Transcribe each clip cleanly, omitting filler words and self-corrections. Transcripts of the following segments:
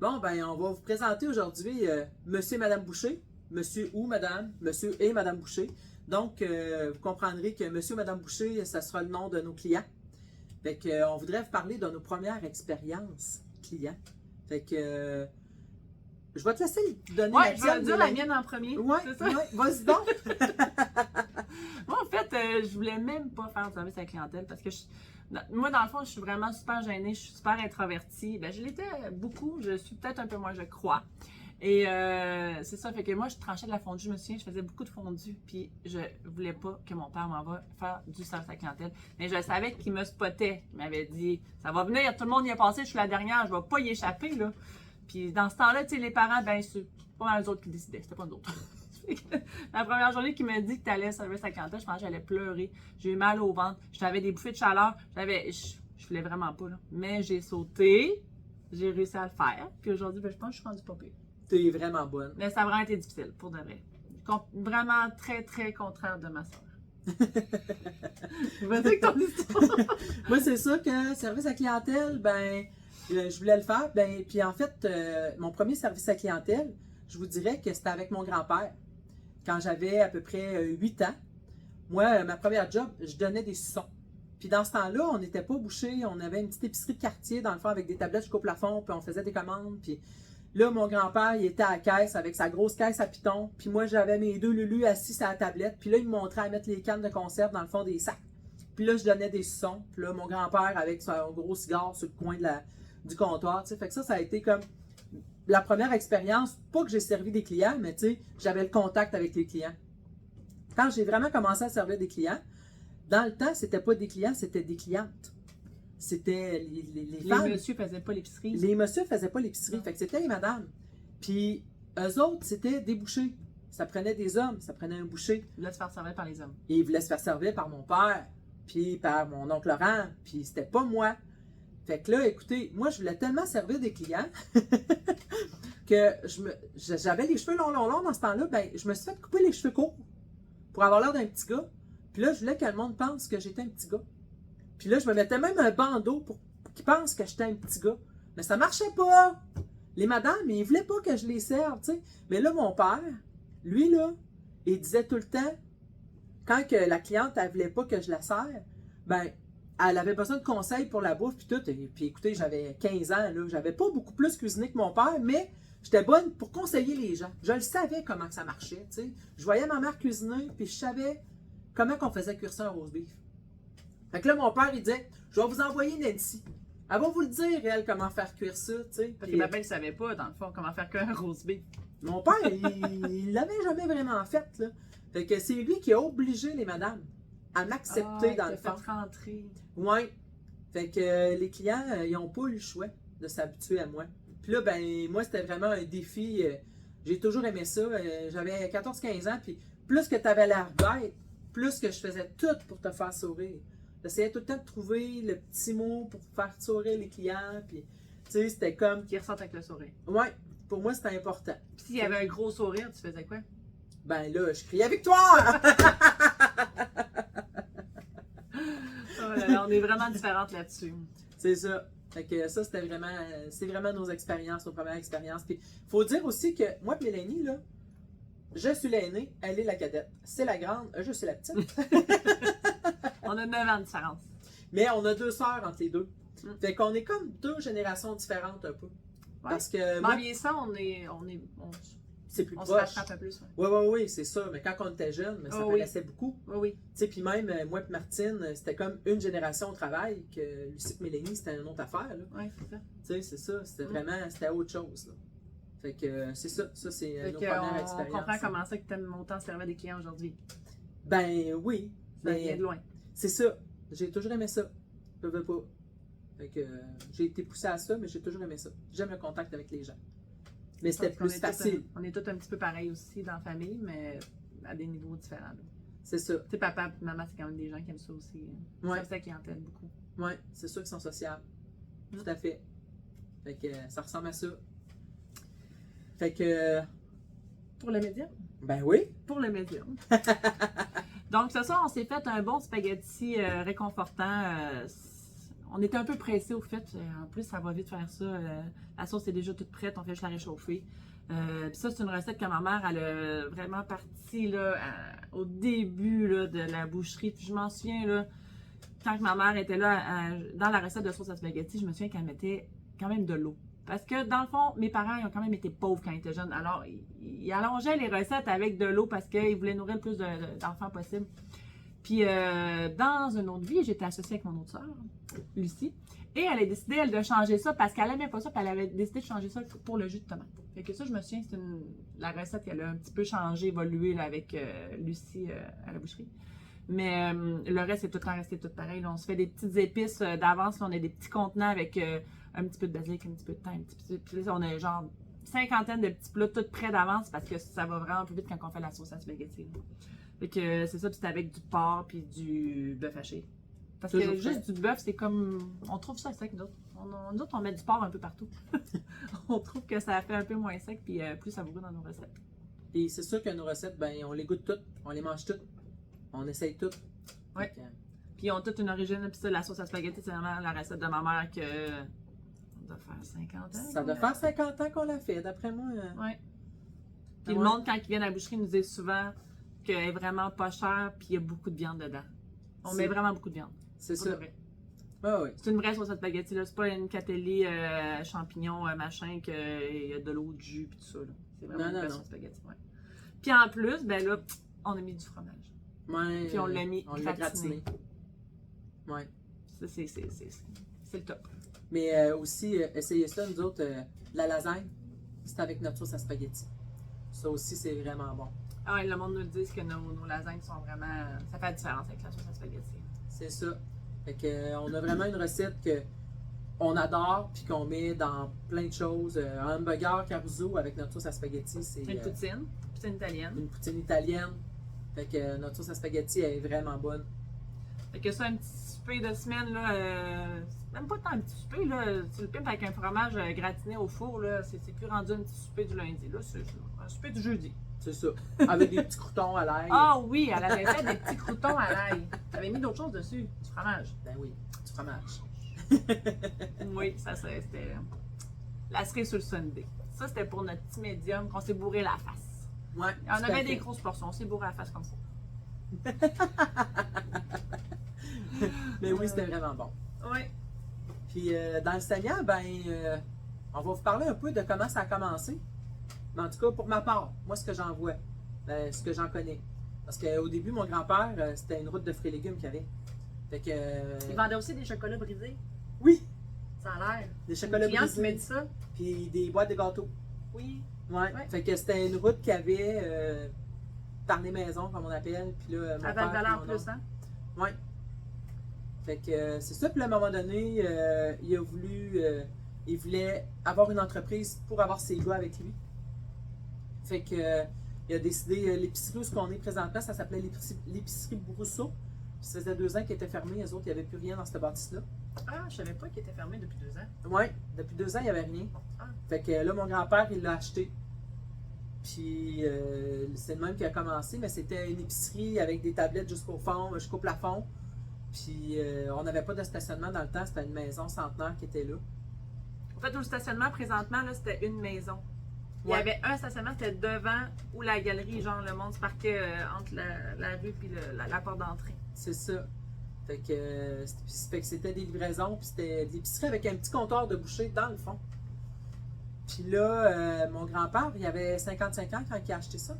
Bon, ben, on va vous présenter aujourd'hui Monsieur et Madame Boucher. Monsieur ou Madame, Monsieur et Madame Boucher. Donc, vous comprendrez que Monsieur et Madame Boucher, ça sera le nom de nos clients. Fait que, on voudrait vous parler de nos premières expériences clients. Fait que, je vais te laisser donner Ouais, je vais tienne, dire la Mélanie. mienne en premier. Ouais, C'est ça? ouais, vas-y donc. Moi, en fait, je voulais même pas faire de service à la clientèle parce que moi, dans le fond, je suis vraiment super gênée, je suis super introvertie. Ben, je l'étais beaucoup, je suis peut-être un peu moins, je crois. Et c'est ça, fait que moi, je tranchais de la fondue, je me souviens, je faisais beaucoup de fondue, puis je voulais pas que mon père m'envoie faire du service à la clientèle. Mais je savais qu'il me spottait. Il m'avait dit, ça va venir, tout le monde y est passé, je suis la dernière, je vais pas y échapper, là. Puis dans ce temps-là, tu sais, les parents, ben, c'est pas mal les autres qui décidaient, c'était pas nous autres. La première journée qu'il m'a dit que tu allais servir sa clientèle, je pensais que j'allais pleurer. J'ai eu mal au ventre. J'avais des bouffées de chaleur. Je voulais vraiment pas, là. Mais j'ai sauté. J'ai réussi à le faire. Puis aujourd'hui, ben, je pense que je suis rendue pas pire. T'es vraiment bonne. Mais ça a vraiment été difficile, pour de vrai. Vraiment très, très contraire de ma soeur. Vas-y avec ton histoire. Moi, c'est sûr que service à clientèle, ben, je voulais le faire. Ben, puis en fait, mon premier service à clientèle, je vous dirais que c'était avec mon grand-père. Quand j'avais à peu près 8 ans, moi, ma première job, je donnais des saucissons. Puis dans ce temps-là, on n'était pas bouché, on avait une petite épicerie de quartier, dans le fond, avec des tablettes jusqu'au plafond, puis on faisait des commandes. Puis là, mon grand-père, il était à la caisse avec sa grosse caisse à piton. Puis moi, j'avais mes deux lulus assis sur la tablette. Puis là, il me montrait à mettre les cannes de conserve dans le fond des sacs. Puis là, je donnais des saucissons. Puis là, mon grand-père avec son gros cigare sur le coin du comptoir. Fait que ça a été comme la première expérience, pas que j'ai servi des clients, mais tu sais, j'avais le contact avec les clients. Quand j'ai vraiment commencé à servir des clients, dans le temps, c'était pas des clients, c'était des clientes. C'était les femmes. Les messieurs faisaient pas l'épicerie. Les messieurs faisaient pas l'épicerie, fait que c'était les madames. Puis eux autres, c'était des bouchers. Ça prenait des hommes, ça prenait un boucher. Ils voulaient se faire servir par les hommes. Et ils voulaient se faire servir par mon père, puis par mon oncle Laurent, puis c'était pas moi. Fait que là, écoutez, moi, je voulais tellement servir des clients que j'avais les cheveux longs dans ce temps-là. Ben, je me suis fait couper les cheveux courts pour avoir l'air d'un petit gars. Puis là, je voulais que le monde pense que j'étais un petit gars. Puis là, je me mettais même un bandeau pour qu'ils pensent que j'étais un petit gars. Mais ça marchait pas! Les madames, ils voulaient pas que je les serve, tu sais. Mais là, mon père, lui, là, il disait tout le temps, quand que la cliente, elle voulait pas que je la serve, ben, elle avait besoin de conseils pour la bouffe, puis tout. Et puis écoutez, j'avais 15 ans, là. J'avais pas beaucoup plus cuisiné que mon père, mais j'étais bonne pour conseiller les gens. Je le savais comment que ça marchait, tu sais. Je voyais ma mère cuisiner, puis je savais comment qu'on faisait cuire ça un roast beef. Fait que là, mon père, il disait, je vais vous envoyer Nancy. Elle va vous le dire, elle, comment faire cuire ça, tu sais. Parce que ma belle ne savait pas, dans le fond, comment faire qu'un roast beef. Mon père, il l'avait jamais vraiment fait, là. Fait que c'est lui qui a obligé les madames à m'accepter dans le fond. Fait rentrer. Ouais. Fait que les clients, ils n'ont pas eu le choix de s'habituer à moi. Puis là, ben, moi, c'était vraiment un défi. J'ai toujours aimé ça. J'avais 14-15 ans, puis plus que tu avais l'air bête, plus que je faisais tout pour te faire sourire. J'essayais tout le temps de trouver le petit mot pour faire sourire les clients, puis tu sais, c'était comme... Qui ressortent avec le sourire. Ouais, pour moi, c'était important. Puis s'il y avait un gros sourire, tu faisais quoi? Ben là, je criais victoire! Oh là là, on est vraiment différentes là-dessus. C'est ça. Fait que ça, c'est vraiment nos expériences, nos premières expériences. Puis, faut dire aussi que moi et Mélanie, là, je suis l'aînée, elle est la cadette. C'est la grande, je suis la petite. On a 9 ans de différence. Mais on a 2 sœurs entre les deux. Fait qu'on est comme 2 générations différentes un peu. Ouais. Parce que En moi, vieillissant, c'est plus on se proche. rattrape un peu plus. Ouais. Oui, c'est ça. Mais quand on était jeune, ça oui. paraissait beaucoup. Oui. Tu sais, puis même, moi et Martine, c'était comme une génération au travail, que Lucie et Mélanie, c'était une autre affaire, là. Oui, c'est ça. Tu sais, c'est ça. C'était vraiment, c'était autre chose, là. Fait que c'est ça. Ça, c'est Fait nos que premières on expériences. comprend comment ça que tu aimes autant servir des clients aujourd'hui. Ben oui. Ça vient de loin. C'est ça. J'ai toujours aimé ça. Je veux pas. Fait que j'ai été poussée à ça, mais j'ai toujours aimé ça. J'aime le contact avec les gens. Mais c'était plus facile. On est tous un petit peu pareils aussi dans la famille, mais à des niveaux différents. C'est ça. Tu sais, papa et maman, c'est quand même des gens qui aiment ça aussi. Ouais. Ça, la clientèle beaucoup. Oui, c'est sûr qu'ils sont sociables. Tout à fait. Fait que ça ressemble à ça. Fait que. Pour le médium? Ben oui. Pour le médium. Donc, ce soir, on s'est fait un bon spaghetti réconfortant. on était un peu pressés au fait. En plus, ça va vite faire ça. La sauce est déjà toute prête, on fait juste la réchauffer. Puis ça, c'est une recette que ma mère, elle a vraiment partie là, au début là, de la boucherie. Puis je m'en souviens, là, quand ma mère était là, dans la recette de sauce à spaghetti, je me souviens qu'elle mettait quand même de l'eau. Parce que dans le fond, mes parents, ils ont quand même été pauvres quand ils étaient jeunes. Alors, ils allongeaient les recettes avec de l'eau parce qu'ils voulaient nourrir le plus d'enfants possible. Puis, dans une autre vie, j'étais associée avec mon autre sœur, Lucie. Et elle a décidé, elle, de changer ça parce qu'elle aimait pas ça. Puis elle avait décidé de changer ça pour le jus de tomate. Fait que ça, je me souviens, c'est la recette qu'elle a un petit peu changé, évolué là, avec Lucie à la boucherie. Mais le reste, c'est tout le temps resté tout pareil. Là. On se fait des petites épices d'avance. On a des petits contenants avec un petit peu de basilic, un petit peu de thym, un petit peu. Puis là, on a genre cinquantaine de petits plats tout prêts d'avance parce que ça va vraiment plus vite quand on fait la sauce à spaghetti. Là. Fait que c'est ça, puis c'est avec du porc puis du bœuf haché. Parce que juste du bœuf, c'est comme. On trouve ça sec, nous autres. Nous autres, on met du porc un peu partout. On trouve que ça fait un peu moins sec, puis plus savoureux dans nos recettes. Et c'est sûr que nos recettes, ben, on les goûte toutes, on les mange toutes, on essaye toutes. Oui. Puis ils ont toutes une origine, puis ça, la sauce à spaghetti, c'est vraiment la recette de ma mère que. Ça doit faire 50 ans. Ça doit faire 50 ans qu'on l'a fait, d'après moi. Oui. Puis le monde, quand ils viennent à la boucherie, nous dit souvent qu'elle est vraiment pas chère, puis il y a beaucoup de viande dedans. On met vraiment beaucoup de viande. C'est ça. Ah, oui. C'est une vraie sauce à spaghetti, là. C'est pas une catelli champignons, machin, qu'il y a de l'eau, du jus, puis tout ça. C'est vraiment une vraie sauce à spaghetti. Ouais. Puis en plus, ben là, on a mis du fromage. Ouais, puis on l'a mis gratiné. Ouais. Ça, c'est le top. Mais aussi, essayez ça, nous autres, la lasagne, c'est avec notre sauce à spaghetti. Ça aussi, c'est vraiment bon. Ah ouais, le monde nous dit que nos lasagnes sont vraiment. Ça fait la différence avec la sauce à spaghetti. C'est ça. Fait que, on a vraiment une recette qu'on adore puis qu'on met dans plein de choses. Un hamburger Caruso avec notre sauce à spaghetti, c'est. Une poutine italienne. Une poutine italienne. Fait que notre sauce à spaghetti elle est vraiment bonne. Fait que ça, un petit souper de semaine, là, même pas tant un petit souper, là, tu le pimpes avec un fromage gratiné au four, là, c'est plus rendu un petit souper du lundi, là, c'est un souper du jeudi. C'est ça. Avec des petits croutons à l'ail. Ah oui, elle avait fait des petits croutons à l'ail. Elle avait mis d'autres choses dessus, du fromage. Ben oui, du fromage. Oui, ça c'était la cerise sur le sundae. Ça, c'était pour notre petit médium qu'on s'est bourré la face. Ouais. On avait des grosses portions, on s'est bourré la face comme ça. Mais oui, c'était vraiment bon. Oui. Puis dans le Seigneur, ben, on va vous parler un peu de comment ça a commencé. Mais en tout cas, pour ma part, moi, ce que j'en vois, ce que j'en connais. Parce qu'au début, mon grand-père, c'était une route de fruits et légumes qu'il avait. Fait que, Il vendait aussi des chocolats brisés. Oui! Ça a l'air. Des chocolats brisés. Qui m'a dit ça. Puis des boîtes de gâteaux. Oui. Ouais. Fait que c'était une route qu'il avait par les maisons, comme on appelle. Puis là, mon À père, Val-Valent en plus, hein? Ouais. Fait que c'est ça. Puis là, à un moment donné, il voulait avoir une entreprise pour avoir ses gars avec lui. Fait que il a décidé, l'épicerie où on est présentement, ça s'appelait l'épicerie Brousseau. Puis ça faisait 2 ans qu'il était fermé, les autres, il n'y avait plus rien dans cette bâtisse-là. Ah, je savais pas qu'il était fermé depuis 2 ans. Oui, depuis 2 ans, il n'y avait rien. Ah. Fait que là, mon grand-père, il l'a acheté. Puis c'est le même qui a commencé, mais c'était une épicerie avec des tablettes jusqu'au fond, jusqu'au plafond. Puis on n'avait pas de stationnement dans le temps, c'était une maison centenaire qui était là. En fait, où le stationnement, présentement, là, c'était une maison. Il y avait un stationnement, c'était devant où la galerie, genre le monde se parquait entre la rue et la porte d'entrée. C'est ça. Fait que c'était des livraisons, puis c'était de l'épicerie avec un petit comptoir de boucher dans le fond. Puis là, mon grand-père, il avait 55 ans quand il a acheté ça.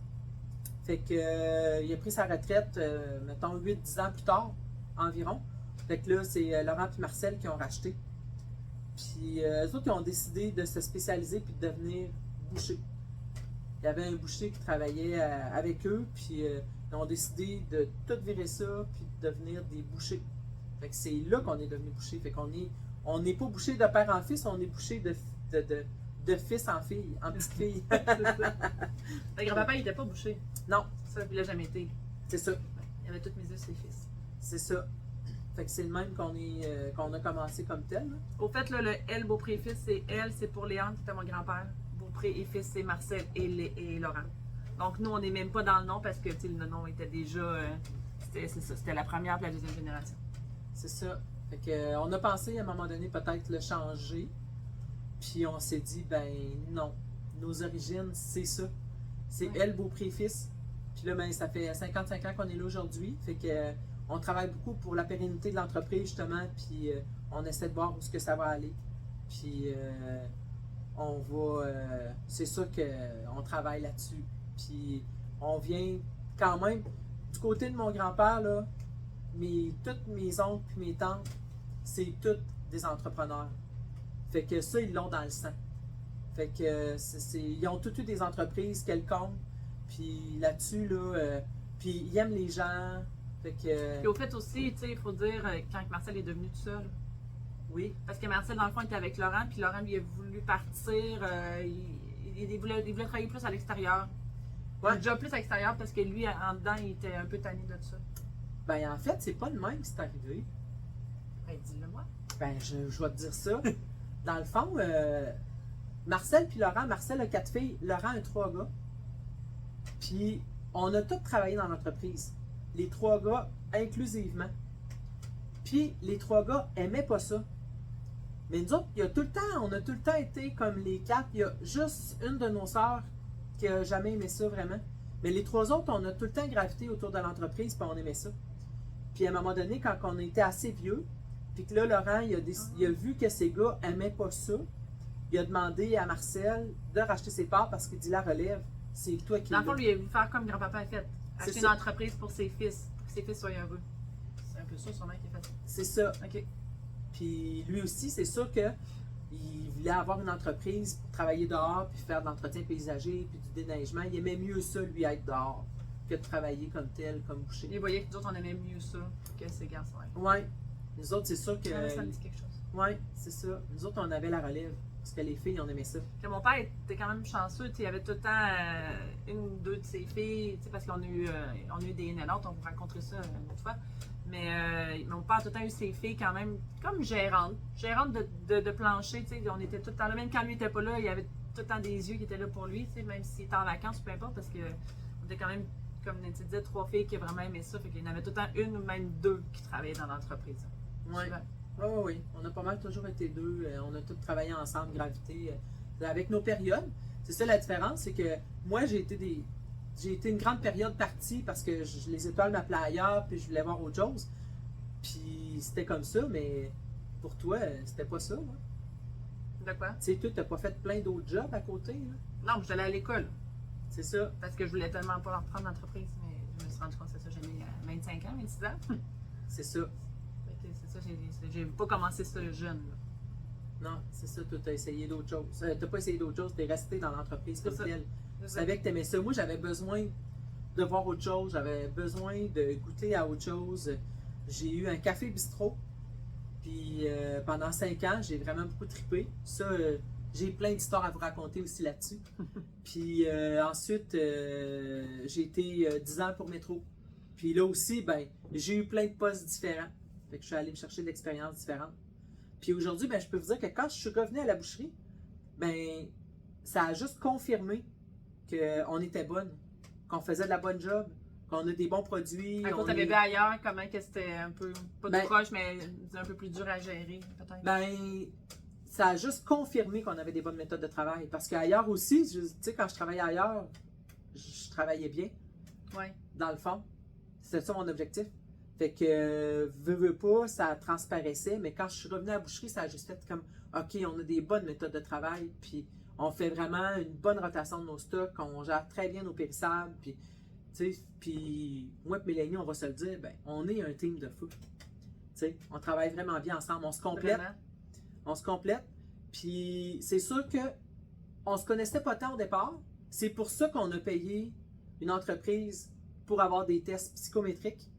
Fait que il a pris sa retraite, mettons, 8-10 ans plus tard, environ. Fait que là, c'est Laurent et Marcel qui ont racheté. Puis eux autres, ils ont décidé de se spécialiser puis de devenir boucher. Il y avait un boucher qui travaillait avec eux, puis ils ont décidé de tout virer ça, puis de devenir des bouchers. Fait que c'est là qu'on est devenu boucher. Fait qu'on on n'est pas boucher de père en fils, on est boucher de fils en fille, en petite fille. Le grand-papa, il n'était pas bouché. Non. Ça, il l'a jamais été. C'est ça. Il avait toutes misé sur ses fils. C'est ça. Fait que c'est le même qu'on a commencé comme tel. Là. Au fait, là, le L, Beaupré-Fils, c'est pour Léandre, qui était mon grand-père. Beaupré et fils, c'est Marcel et Laurent. Donc, nous, on n'est même pas dans le nom parce que le nom était déjà. C'était la première et la deuxième génération. C'est ça. Fait que, on a pensé à un moment donné peut-être le changer. Puis on s'est dit, ben non, nos origines, c'est ça. C'est Ouais. elle, Beaupré-Fils. Puis là, ben, ça fait 55 ans qu'on est là aujourd'hui. Fait que on travaille beaucoup pour la pérennité de l'entreprise, justement. Puis on essaie de voir où est-ce que ça va aller. Puis on va. C'est sûr qu'on travaille là-dessus. Puis on vient quand même du côté de mon grand-père, là, toutes mes oncles et mes tantes, c'est toutes des entrepreneurs. Fait que ça, ils l'ont dans le sang. Fait que ils ont toutes eu des entreprises quelconques. Puis là-dessus, là, puis ils aiment les gens. Fait que. Puis au fait aussi, tu sais, il faut dire, quand Marcel est devenu tout seul. Oui. Parce que Marcel, dans le fond, était avec Laurent, puis Laurent lui a voulu partir. Il voulait travailler plus à l'extérieur. Ouais. Déjà plus à l'extérieur parce que lui, en dedans, il était un peu tanné de ça. Ben en fait, c'est pas le même qui c'est arrivé. Ben, dis-le moi. Ben, je vais te dire ça. Dans le fond, Marcel puis Laurent, Marcel a 4 filles, Laurent a 3 gars. Puis, on a tous travaillé dans l'entreprise. Les 3 gars, inclusivement. Puis, les 3 gars aimaient pas ça. Mais nous autres, on a tout le temps été comme les 4. Il y a juste une de nos sœurs qui a jamais aimé ça vraiment. Mais les 3 autres, on a tout le temps gravité autour de l'entreprise, puis on aimait ça. Puis à un moment donné, quand on était assez vieux, puis que là, Laurent, il a vu que ses gars aimaient pas ça, il a demandé à Marcel de racheter ses parts parce qu'il dit la relève, c'est toi qui Dans le fond, l'as. lui, il a voulu faire comme grand-papa a fait. C'est Acheter une ça. entreprise pour ses fils, pour que ses fils soient heureux. C'est un peu ça, sûrement, qu'il a fait ça. C'est ça. OK. Puis lui aussi, c'est sûr que il voulait avoir une entreprise pour travailler dehors, puis faire de l'entretien paysager, puis du déneigement. Il aimait mieux ça, lui, être dehors, que de travailler comme tel, comme boucher. Il voyait que nous autres, on aimait mieux ça que ces garçons. Ouais. Nous autres, c'est sûr que. Ça me dit quelque chose. Ouais, c'est ça. Nous autres, on avait la relève. Parce que les filles, on aimait ça. Que mon père était quand même chanceux. Il y avait tout le temps une ou deux de ses filles, parce qu'on a eu des nénotes, on vous raconterait ça une autre fois. Mais mon père a tout le temps eu ses filles quand même comme gérantes de plancher. On était tout le temps là. Même quand lui n'était pas là, il y avait tout le temps des yeux qui étaient là pour lui, même s'il était en vacances, peu importe, parce qu'on était quand même, comme Nancy disait, 3 filles qui vraiment aimaient ça. Fait qu'il y en avait tout le temps une ou même 2 qui travaillaient dans l'entreprise. Ouais. Oui. On a pas mal toujours été 2. On a tous travaillé ensemble, gravité, avec nos périodes. C'est ça la différence, c'est que moi, j'ai été une grande période partie parce que les étoiles m'appelaient ailleurs, puis je voulais voir autre chose. Puis c'était comme ça, mais pour toi, c'était pas ça. De quoi? Tu sais, toi, t'as pas fait plein d'autres jobs à côté. Là. Non, j'allais à l'école. C'est ça. Parce que je voulais tellement pas reprendre l'entreprise, mais je me suis rendu compte que c'est ça, j'ai mis 25 ans, 26 ans. C'est ça. C'est ça, j'ai pas commencé ça jeune. Là. Non, c'est ça, toi, t'as essayé d'autres choses. T'as pas essayé d'autres choses, t'es resté dans l'entreprise comme C'est ça. telle. Tu savais que t'aimais ça. Moi, j'avais besoin de voir autre chose, j'avais besoin de goûter à autre chose. J'ai eu un café bistrot, puis pendant 5 ans, j'ai vraiment beaucoup trippé. Ça, j'ai plein d'histoires à vous raconter aussi là-dessus. Puis ensuite, j'ai été 10 ans pour Métro. Puis là aussi, ben, j'ai eu plein de postes différents. Fait que je suis allé me chercher de l'expérience différente. Puis aujourd'hui, ben, je peux vous dire que quand je suis revenu à la boucherie, ben, ça a juste confirmé qu'on était bonne, qu'on faisait de la bonne job, qu'on a des bons produits. Quand t'avais vu ailleurs, comment que c'était un peu, pas Ben, tout proche, mais un peu plus dur à gérer, peut-être? Ben, ça a juste confirmé qu'on avait des bonnes méthodes de travail. Parce qu'ailleurs aussi, tu sais, quand je travaillais ailleurs, je travaillais bien, Ouais. dans le fond. C'était ça mon objectif. Fait que, veux pas, ça transparaissait, mais quand je suis revenu à la boucherie, ça a juste fait comme, OK, on a des bonnes méthodes de travail, puis on fait vraiment une bonne rotation de nos stocks, on gère très bien nos périssables, puis, tu sais, puis moi et Mélanie, on va se le dire, ben, on est un team de feu. Tu sais, on travaille vraiment bien ensemble, on se complète. Vraiment. On se complète. Puis c'est sûr que on se connaissait pas tant au départ. C'est pour ça qu'on a payé une entreprise pour avoir des tests psychométriques.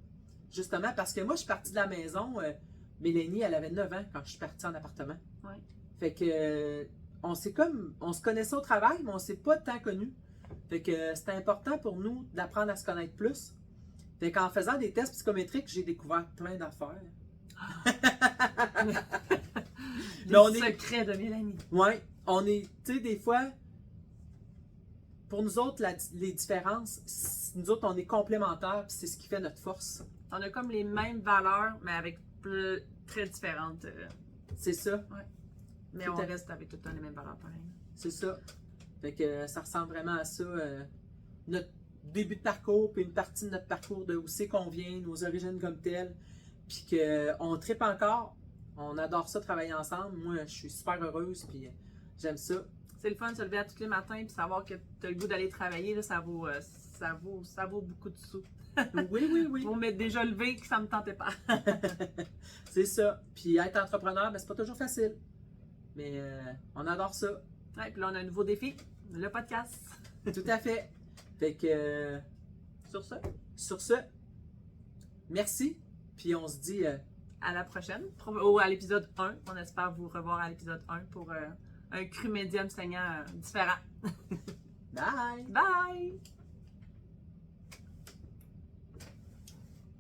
Justement, parce que moi, je suis partie de la maison. Mélanie, elle avait 9 ans quand je suis partie en appartement. Ouais. Fait que on se connaissait au travail, mais on s'est pas tant connus. Fait que c'était important pour nous d'apprendre à se connaître plus. Fait qu'en faisant des tests psychométriques, j'ai découvert plein d'affaires. Les secrets de Mélanie. Ouais, on est, tu sais, des fois, pour nous autres, les différences, nous autres, on est complémentaires, puis c'est ce qui fait notre force. On a comme les mêmes valeurs, mais avec très différentes. C'est ça, Mais Tout on à- reste avec tout le temps les mêmes valeurs pareilles. c'est ça. Fait que ça ressemble vraiment à ça. Notre début de parcours, puis une partie de notre parcours de où c'est qu'on vient, nos origines comme telles. Puis qu'on tripe encore. On adore ça, travailler ensemble. Moi, je suis super heureuse, puis j'aime ça. C'est le fun de se lever à tous les matins et savoir que tu as le goût d'aller travailler, là, ça vaut beaucoup de sous. Oui. Vous m'êtes déjà levé que ça me tentait pas. C'est ça. Puis être entrepreneur, ben, c'est pas toujours facile. Mais on adore ça. Ouais, puis là, on a un nouveau défi, le podcast. Tout à fait. Fait que Sur ce, sur ce, merci. Puis on se dit à la prochaine, ou à l'épisode 1. On espère vous revoir à l'épisode 1 pour un cru médium saignant différent. bye! Bye!